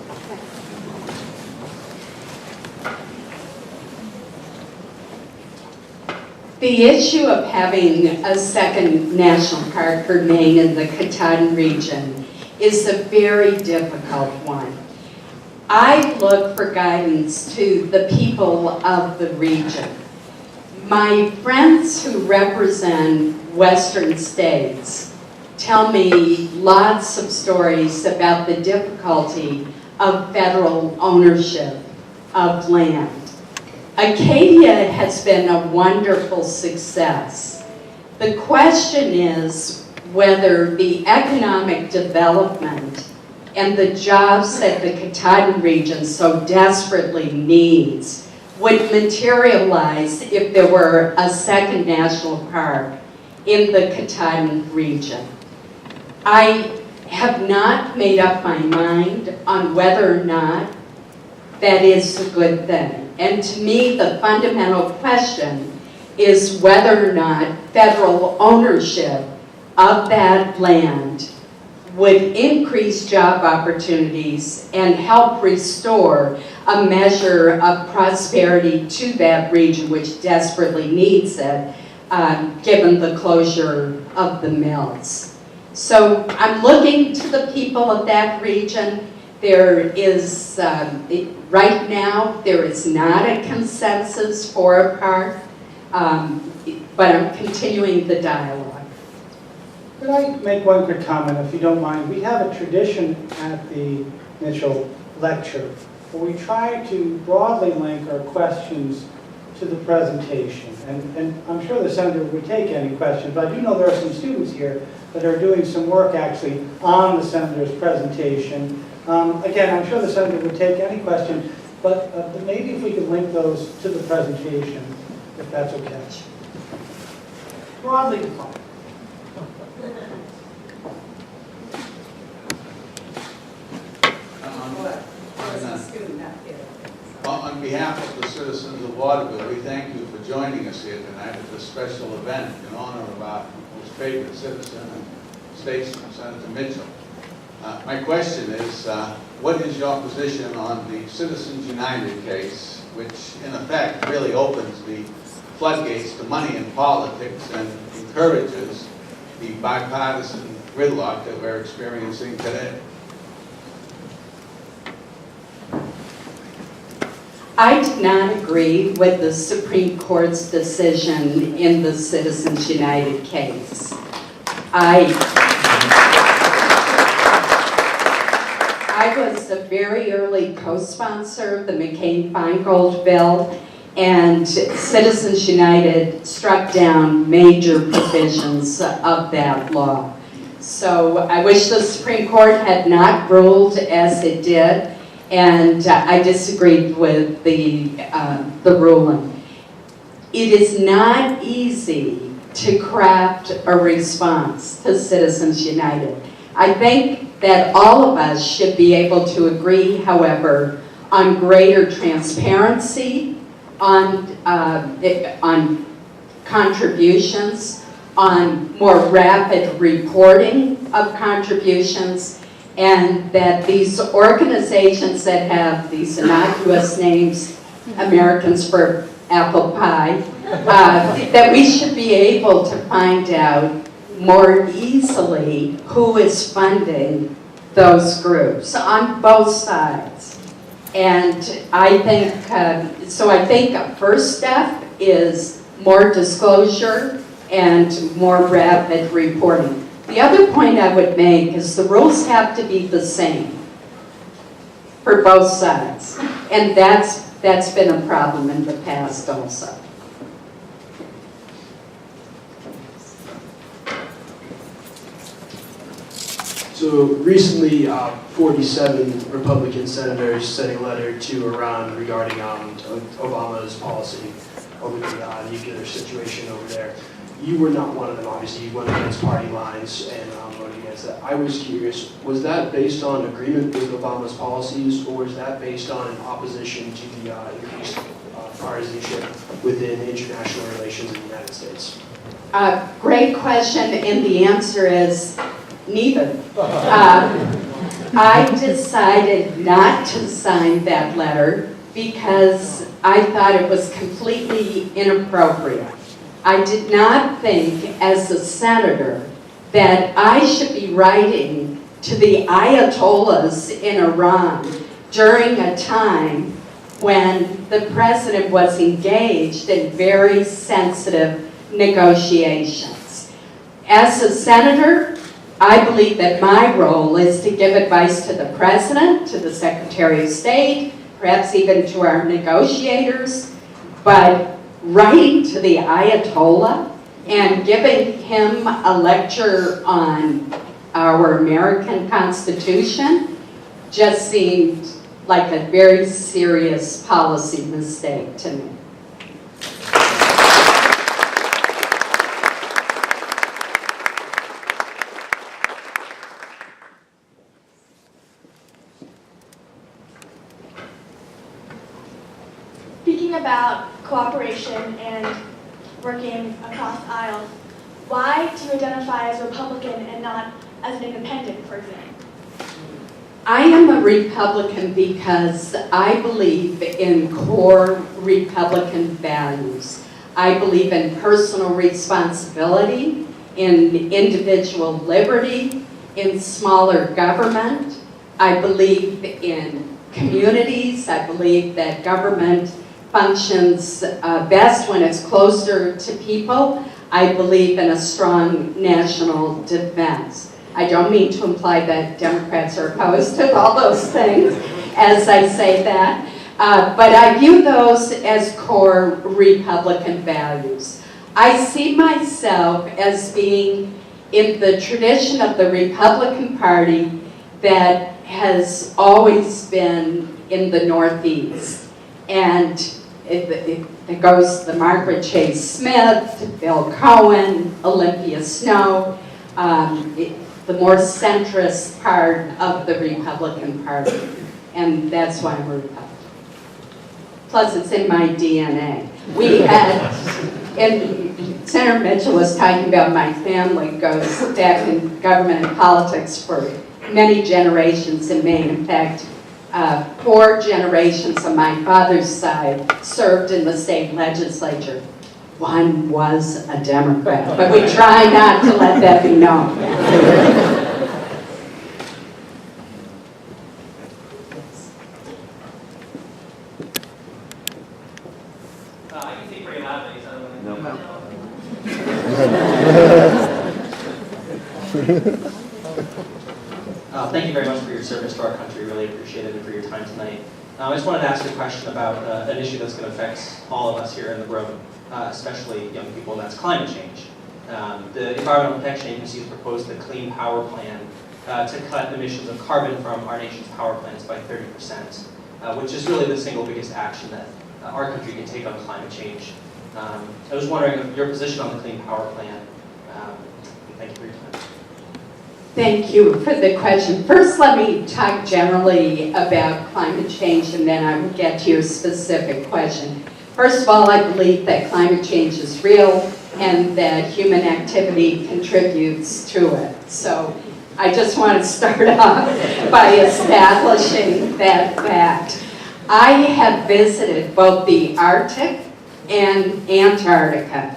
The issue of having a second national park for Maine in the Katahdin region is a very difficult one. I look for guidance to the people of the region. My friends who represent Western states tell me lots of stories about the difficulty of federal ownership of land. Acadia has been a wonderful success. The question is whether the economic development and the jobs that the Katahdin region so desperately needs would materialize if there were a second national park in the Katahdin region. I have not made up my mind on whether or not that is a good thing. And to me, the fundamental question is whether or not federal ownership of that land would increase job opportunities and help restore a measure of prosperity to that region, which desperately needs it, given the closure of the mills. So I'm looking to the people of that region. There is, right now, there is not a consensus for a park, but I'm continuing the dialogue. Could I make one quick comment, if you don't mind? We have a tradition at the Mitchell lecture where we try to broadly link our questions to the presentation. And I'm sure the Senator would take any questions, but I do know there are some students here that are doing some work actually on the Senator's presentation. Again, I'm sure the Senator would take any question, but maybe if we could link those to the presentation, if that's okay. Broadly defined. On behalf of the citizens of Waterville, we thank you for joining us here tonight at this special event in honor of our most favorite citizen and statesman, Senator Mitchell. My question is, what is your position on the Citizens United case, which in effect really opens the floodgates to money in politics and encourages the bipartisan gridlock that we're experiencing today? I do not agree with the Supreme Court's decision in the Citizens United case. I was a very early co-sponsor of the McCain-Feingold bill, and Citizens United struck down major provisions of that law. So I wish the Supreme Court had not ruled as it did, and I disagreed with the ruling. It is not easy to craft a response to Citizens United. I think that all of us should be able to agree, however, on greater transparency, on contributions, on more rapid reporting of contributions, and that these organizations that have these innocuous names, Americans for Apple Pie, that we should be able to find out more easily who is funding those groups on both sides. And I think, so I think a first step is more disclosure and more rapid reporting. The other point I would make is the rules have to be the same for both sides. And that's been a problem in the past also. So recently, 47 Republican senators sent a letter to Iran regarding Obama's policy over the nuclear situation over there. You were not one of them, obviously. You went against party lines and voted against that. I was curious, was that based on agreement with Obama's policies, or was that based on an opposition to the increased partisanship within international relations in the United States? Great question, and the answer is neither. I decided not to sign that letter because I thought it was completely inappropriate. I did not think, as a senator, that I should be writing to the Ayatollahs in Iran during a time when the president was engaged in very sensitive negotiations. As a senator, I believe that my role is to give advice to the president, to the Secretary of State, perhaps even to our negotiators, but writing to the Ayatollah and giving him a lecture on our American Constitution just seemed like a very serious policy mistake to me. Speaking about cooperation and working across aisles, why do you identify as a Republican and not as an independent, for example? I am a Republican because I believe in core Republican values. I believe in personal responsibility, in individual liberty, in smaller government. I believe in communities. I believe that government functions best when it's closer to people. I believe in a strong national defense. I don't mean to imply that Democrats are opposed to all those things as I say that, but I view those as core Republican values. I see myself as being in the tradition of the Republican Party that has always been in the Northeast. And it goes to Margaret Chase Smith, to Bill Cohen, Olympia Snow, the more centrist part of the Republican Party. And that's why I'm a Republican. Plus, it's in my DNA. We had, and Senator Mitchell was talking about my family goes back in government and politics for many generations in Maine. In fact, 4 generations on my father's side served in the state legislature. One was a Democrat, but we try not to let that be known. I can take Ray out of these. I don't know. Thank you very much for your service to our country. Really appreciate it and for your time tonight. I just wanted to ask a question about an issue that's going to affect all of us here in the room, especially young people, and that's climate change. The Environmental Protection Agency has proposed a clean power plan to cut emissions of carbon from our nation's power plants by 30%, which is really the single biggest action that our country can take on climate change. I was wondering if your position on the Clean Power Plan. Thank you for your time. Thank you for the question. First, let me talk generally about climate change, and then I will get to your specific question. First of all, I believe that climate change is real and that human activity contributes to it. So I just want to start off by establishing that fact. I have visited both the Arctic and Antarctica,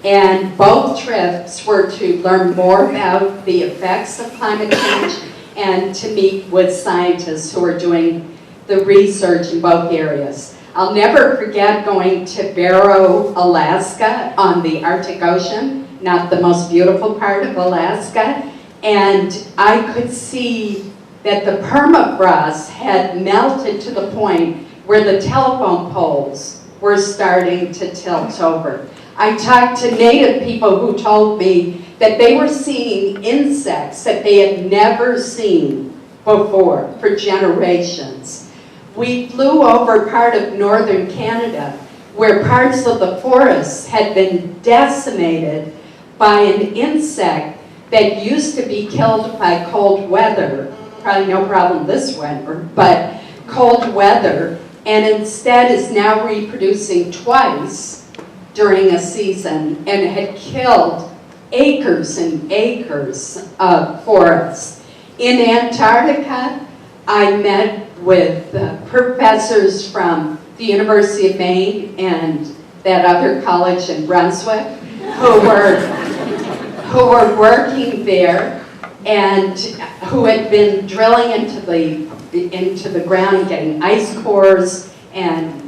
and both trips were to learn more about the effects of climate change and to meet with scientists who are doing the research in both areas. I'll never forget going to Barrow, Alaska on the Arctic Ocean, not the most beautiful part of Alaska, and I could see that the permafrost had melted to the point where the telephone poles were starting to tilt over. I talked to native people who told me that they were seeing insects that they had never seen before for generations. We flew over part of northern Canada where parts of the forests had been decimated by an insect that used to be killed by cold weather. Probably no problem this winter, but cold weather, and instead is now reproducing twice during a season and had killed acres and acres of forests. In Antarctica, I met with professors from the University of Maine and that other college in Brunswick who were working there and who had been drilling into the ground, getting ice cores, and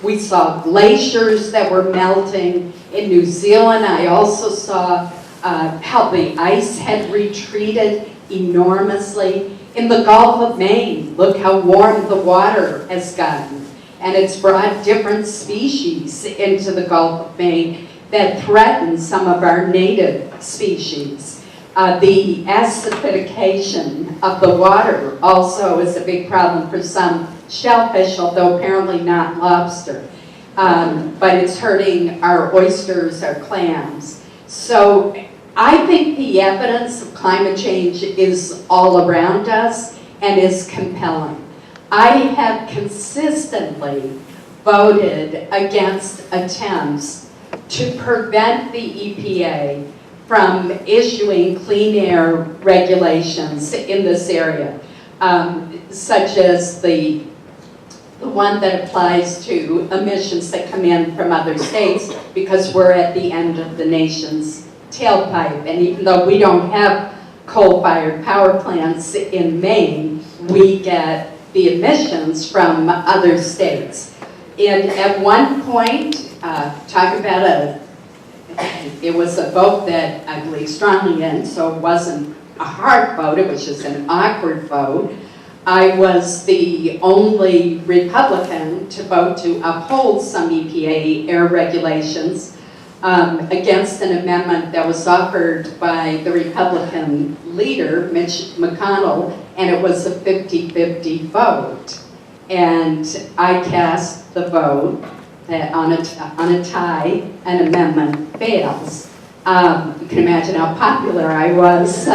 we saw glaciers that were melting. In New Zealand, I also saw how the ice had retreated enormously. In the Gulf of Maine, look how warm the water has gotten. And it's brought different species into the Gulf of Maine that threaten some of our native species. The acidification of the water also is a big problem for some shellfish, although apparently not lobster. But it's hurting our oysters, our clams. So I think the evidence of climate change is all around us and is compelling. I have consistently voted against attempts to prevent the EPA from issuing clean air regulations in this area, such as the one that applies to emissions that come in from other states, because we're at the end of the nation's tailpipe. And even though we don't have coal-fired power plants in Maine, we get the emissions from other states. And at one point, talk about it was a vote that I believe strongly in, so it wasn't a hard vote, it was just an awkward vote. I was the only Republican to vote to uphold some EPA air regulations against an amendment that was offered by the Republican leader, Mitch McConnell, and it was a 50-50 vote. And I cast the vote that on a tie, an amendment fails. You can imagine how popular I was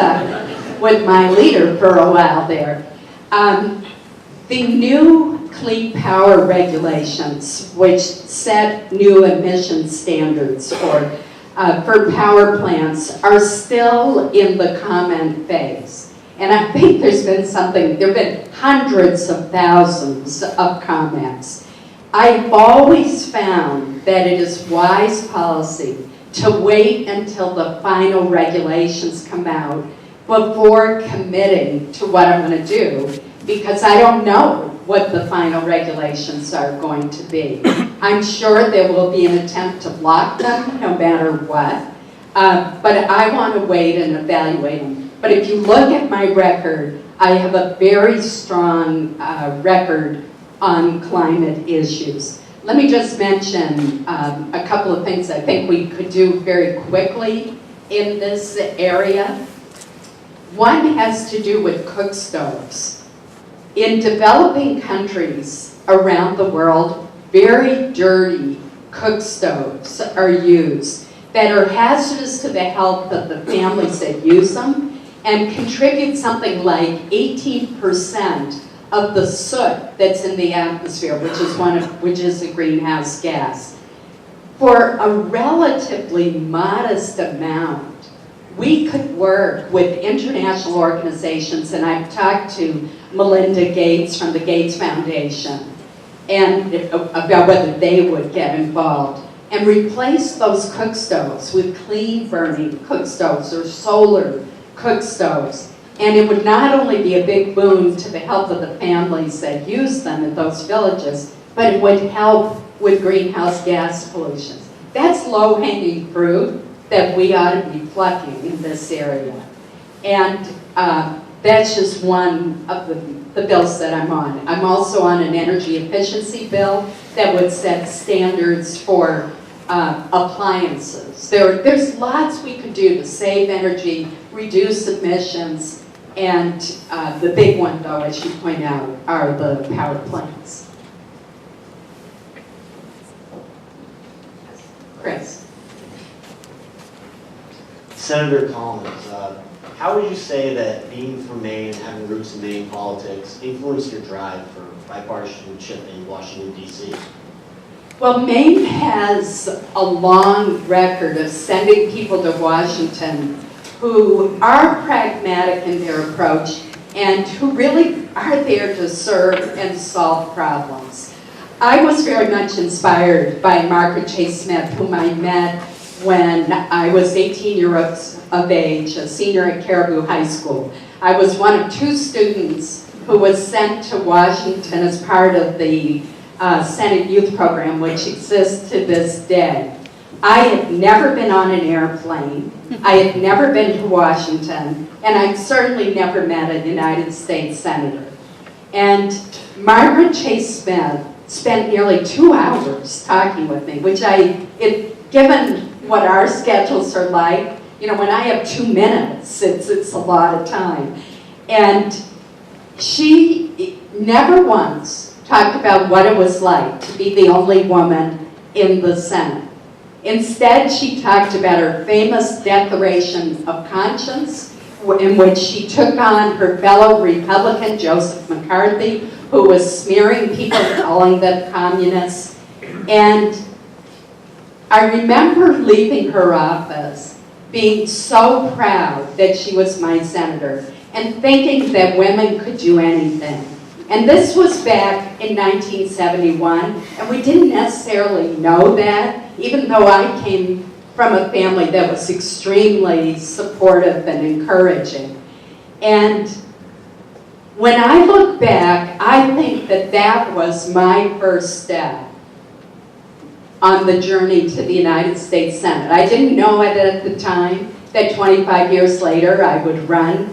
with my leader for a while there. The new clean power regulations, which set new emission standards for power plants, are still in the comment phase. And I think there have been hundreds of thousands of comments. I've always found that it is wise policy to wait until the final regulations come out before committing to what I'm going to do, because I don't know what the final regulations are going to be. I'm sure there will be an attempt to block them no matter what, but I want to wait and evaluate them. But if you look at my record, I have a very strong record on climate issues. Let me just mention a couple of things I think we could do very quickly in this area. One has to do with cook stoves. In developing countries around the world, very dirty cook stoves are used that are hazardous to the health of the families that use them and contribute something like 18% of the soot that's in the atmosphere, which is a greenhouse gas. For a relatively modest amount, we could work with international organizations, and I've talked to Melinda Gates from the Gates Foundation and about whether they would get involved, and replace those cook stoves with clean burning cook stoves or solar cook stoves. And it would not only be a big boon to the health of the families that use them in those villages, but it would help with greenhouse gas pollution. That's low-hanging fruit that we ought to be plucking in this area. And that's just one of the bills that I'm on. I'm also on an energy efficiency bill that would set standards for appliances. There's lots we could do to save energy, reduce emissions, and the big one, though, as you point out, are the power plants. Chris. Senator Collins, how would you say that being from Maine and having roots in Maine politics influenced your drive for bipartisanship in Washington, D.C.? Well, Maine has a long record of sending people to Washington who are pragmatic in their approach and who really are there to serve and solve problems. I was very much inspired by Margaret Chase Smith, whom I met when I was 18 years of age, a senior at Caribou High School. I was one of 2 students who was sent to Washington as part of the Senate Youth Program, which exists to this day. I had never been on an airplane. I had never been to Washington, and I'd certainly never met a United States Senator. And Margaret Chase Smith spent nearly 2 hours talking with me, which given what our schedules are like, you know, when I have 2 minutes, it's a lot of time. And she never once talked about what it was like to be the only woman in the Senate. Instead, she talked about her famous Declaration of Conscience, in which she took on her fellow Republican, Joseph McCarthy, who was smearing people, calling them communists. And I remember leaving her office being so proud that she was my senator and thinking that women could do anything. And this was back in 1971, and we didn't necessarily know that, even though I came from a family that was extremely supportive and encouraging. And when I look back, I think that that was my first step on the journey to the United States Senate. I didn't know it at the time that 25 years later I would run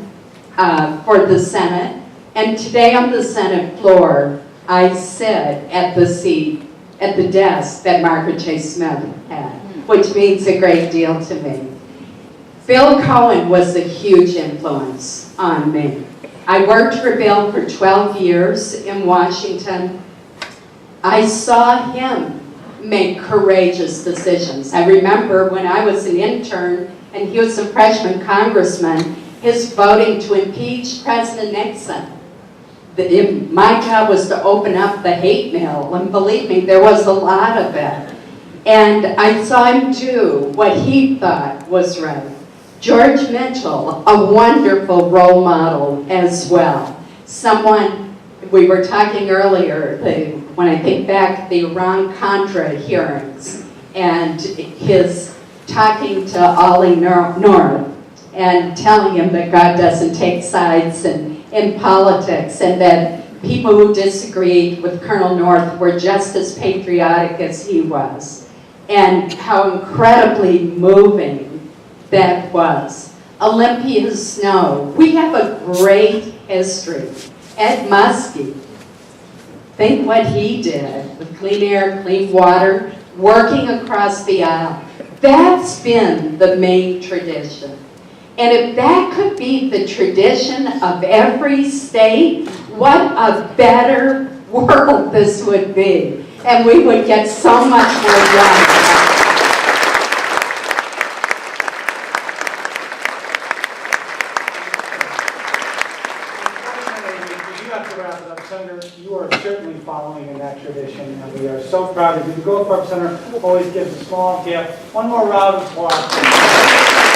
for the Senate. And today on the Senate floor, I sit at the seat, at the desk that Margaret Chase Smith had, which means a great deal to me. Bill Cohen was a huge influence on me. I worked for Bill for 12 years in Washington. I saw him make courageous decisions. I remember when I was an intern and he was a freshman congressman, his voting to impeach President Nixon. My job was to open up the hate mail, and believe me, there was a lot of it. And I saw him do what he thought was right. George Mitchell, a wonderful role model as well. Someone, we were talking earlier, when I think back the Iran-Contra hearings, and his talking to Ollie North and telling him that God doesn't take sides in politics, and that people who disagreed with Colonel North were just as patriotic as he was, and how incredibly moving that was. Olympia Snow, we have a great history. Ed Muskie, think what he did with clean air, clean water, working across the aisle. That's been the main tradition. And if that could be the tradition of every state, what a better world this would be. And we would get so much more done. Senator, you are certainly following in that tradition, and we are so proud of you. The Grove Park Center always gives a small gift. One more round of applause.